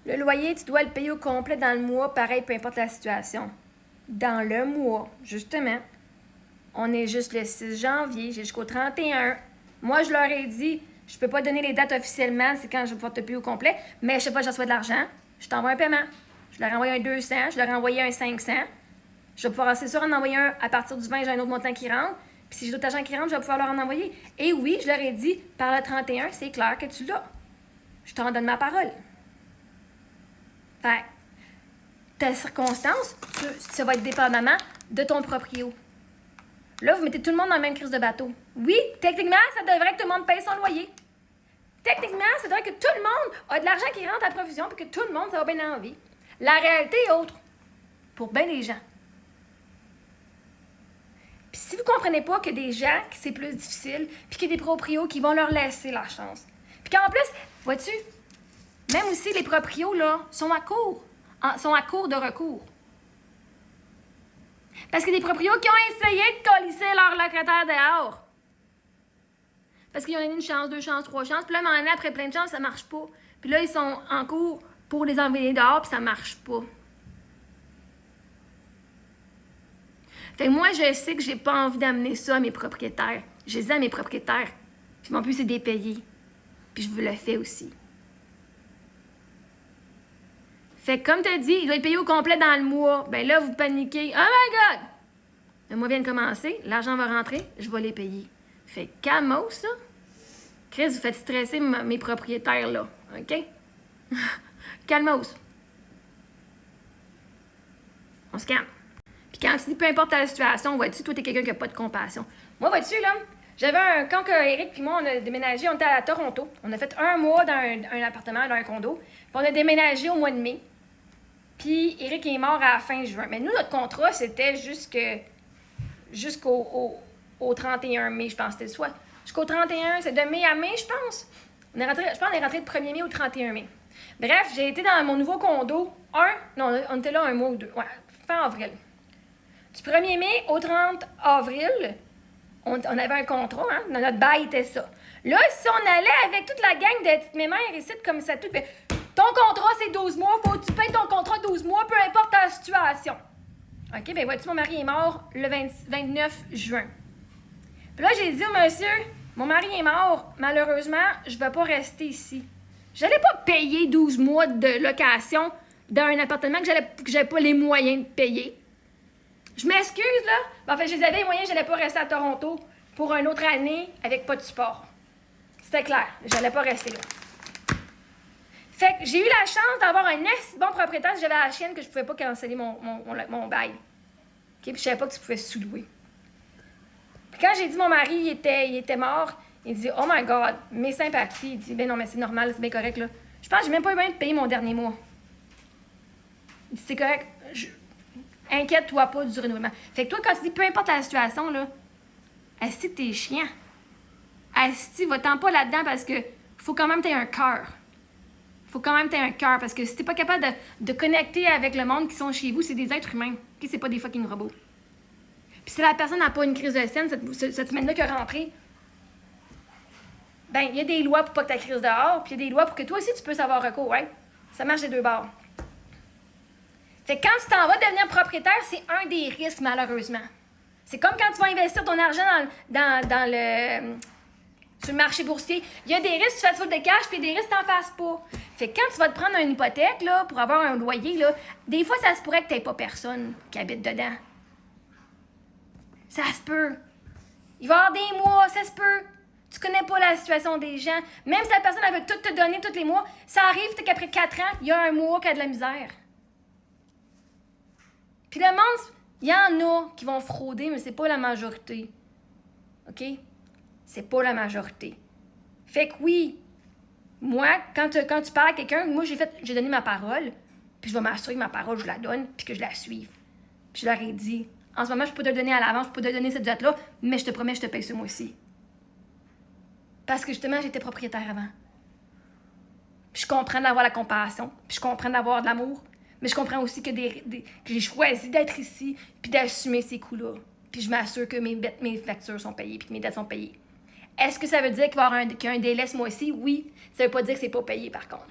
Le loyer, tu dois le payer au complet dans le mois, pareil, peu importe la situation. Dans le mois, justement. On est juste le 6 janvier, j'ai jusqu'au 31. Moi, je leur ai dit, je peux pas donner les dates officiellement, c'est quand je vais pouvoir te payer au complet, mais à chaque fois que je reçois de l'argent, je t'envoie un paiement. Je leur ai envoyé un 200, je leur ai envoyé un 500. Je vais pouvoir, c'est sûr, en envoyer un à partir du 20, j'ai un autre montant qui rentre. Puis si j'ai d'autres argent qui rentrent, je vais pouvoir leur en envoyer. Et oui, je leur ai dit, par le 31, c'est clair que tu l'as. Je t'en donne ma parole. Fait ta circonstance, ça va être dépendamment de ton proprio. Là, vous mettez tout le monde dans la même crise de bateau. Oui, techniquement, ça devrait que tout le monde paye son loyer. Techniquement, ça devrait que tout le monde a de l'argent qui rentre à profusion puis que tout le monde, ça va bien dans la vie. La réalité est autre. Pour bien des gens. Puis si vous ne comprenez pas que des gens, que c'est plus difficile, puis qu'il y a des proprios qui vont leur laisser la chance. Puis qu'en plus, vois-tu, même aussi les proprios, là, sont à court de recours. Parce que des proprios qui ont essayé de colisser leur locataire dehors. Parce qu'ils ont donné une chance, 2 chances, 3 chances. Puis là, maintenant, après plein de chances, ça marche pas. Puis là, ils sont en cours pour les envoyer dehors, puis ça marche pas. Fait que moi, je sais que j'ai pas envie d'amener ça à mes propriétaires. Je les ai à mes propriétaires. Puis mon but, c'est de les payer. Puis je vous le fais aussi. Fait que comme tu as dit, il doit être payé au complet dans le mois. Ben là, vous paniquez. Oh my God! Le mois vient de commencer, l'argent va rentrer, je vais les payer. Fait que calmos, ça. Chris, vous faites stresser mes propriétaires, là. OK? Calmos. On se calme. Puis quand tu dis peu importe la situation, vois-tu, toi, t'es quelqu'un qui n'a pas de compassion. Moi, vois-tu, là, quand Eric puis moi, on a déménagé, on était à Toronto. On a fait 1 mois dans un appartement, dans un condo. Puis on a déménagé au mois de mai. Puis Eric est mort à la fin juin. Mais nous, notre contrat, c'était jusqu'au 31 mai, je pense. C'était soit jusqu'au 31, c'est de mai à mai, je pense. Je pense qu'on est rentré le 1er mai au 31 mai. Bref, j'ai été dans mon nouveau condo. On était là 1 mois ou 2. Ouais, fin avril. Du 1er mai au 30 avril, on avait un contrat, hein? Notre bail était ça. Là, si on allait avec toute la gang de petites mémères ici, comme ça, tout, ton contrat, c'est 12 mois, faut que tu payes ton contrat 12 mois, peu importe ta situation. OK, ben vois-tu, mon mari est mort le 29 juin. Puis là, j'ai dit au monsieur, mon mari est mort, malheureusement, je ne vais pas rester ici. Je n'allais pas payer 12 mois de location dans un appartement que j'avais pas les moyens de payer. Je m'excuse, là. Ben, en fait, je les avais les moyens, je n'allais pas rester à Toronto pour une autre année avec pas de support. C'était clair, je n'allais pas rester là. Fait que j'ai eu la chance d'avoir un assez bon propriétaire si j'avais la chienne que je pouvais pas canceller mon bail. OK? Puis je savais pas que tu pouvais sous-louer. Puis quand j'ai dit mon mari, il était mort, il dit « Oh my God, mes sympathies. » Il dit « Ben non, mais c'est normal, c'est bien correct, là. Je pense que j'ai même pas eu besoin de payer mon dernier mois. » Il dit « C'est correct. Inquiète-toi pas du renouvellement. » Fait que toi, quand tu dis peu importe la situation, là, asti, t'es chiant. Asti, va-t'en pas là-dedans parce que faut quand même que t'aies un cœur. Faut quand même que t'aies un cœur parce que si t'es pas capable de connecter avec le monde qui sont chez vous, c'est des êtres humains. Okay? C'est pas des fucking robots. Puis si la personne n'a pas une crise de scène cette semaine-là qui est rentrée, ben il y a des lois pour pas que ta crise dehors, puis il y a des lois pour que toi aussi tu puisses avoir recours, ouais? Ça marche des deux bords. Fait que quand tu t'en vas devenir propriétaire, c'est un des risques, malheureusement. C'est comme quand tu vas investir ton argent sur le marché boursier. Il y a des risques, tu fasses full de cash, puis il y a des risques, tu n'en fasses pas. Fait que quand tu vas te prendre une hypothèque là, pour avoir un loyer, là, des fois, ça se pourrait que tu n'aies pas personne qui habite dedans. Ça se peut. Il va y avoir des mois, ça se peut. Tu connais pas la situation des gens. Même si la personne elle veut tout te donner tous les mois, ça arrive qu'après 4 ans, il y a un mois qui a de la misère. Puis le monde, il y en a qui vont frauder, mais c'est pas la majorité. OK? C'est pas la majorité. Fait que oui, moi, quand tu parles à quelqu'un, moi, j'ai donné ma parole, puis je vais m'assurer que ma parole, je la donne, puis que je la suive. Puis je leur ai dit, en ce moment, je peux te le donner à l'avance, je peux te donner cette date-là, mais je te promets, je te paye ce mois-ci. Parce que justement, j'étais propriétaire avant. Puis je comprends d'avoir la compassion, puis je comprends d'avoir de l'amour, mais je comprends aussi que j'ai choisi d'être ici, puis d'assumer ces coûts-là. Puis je m'assure que mes factures sont payées, puis que mes dettes sont payées. Est-ce que ça veut dire qu'il y a un délai ce mois-ci? Oui. Ça veut pas dire que c'est pas payé, par contre.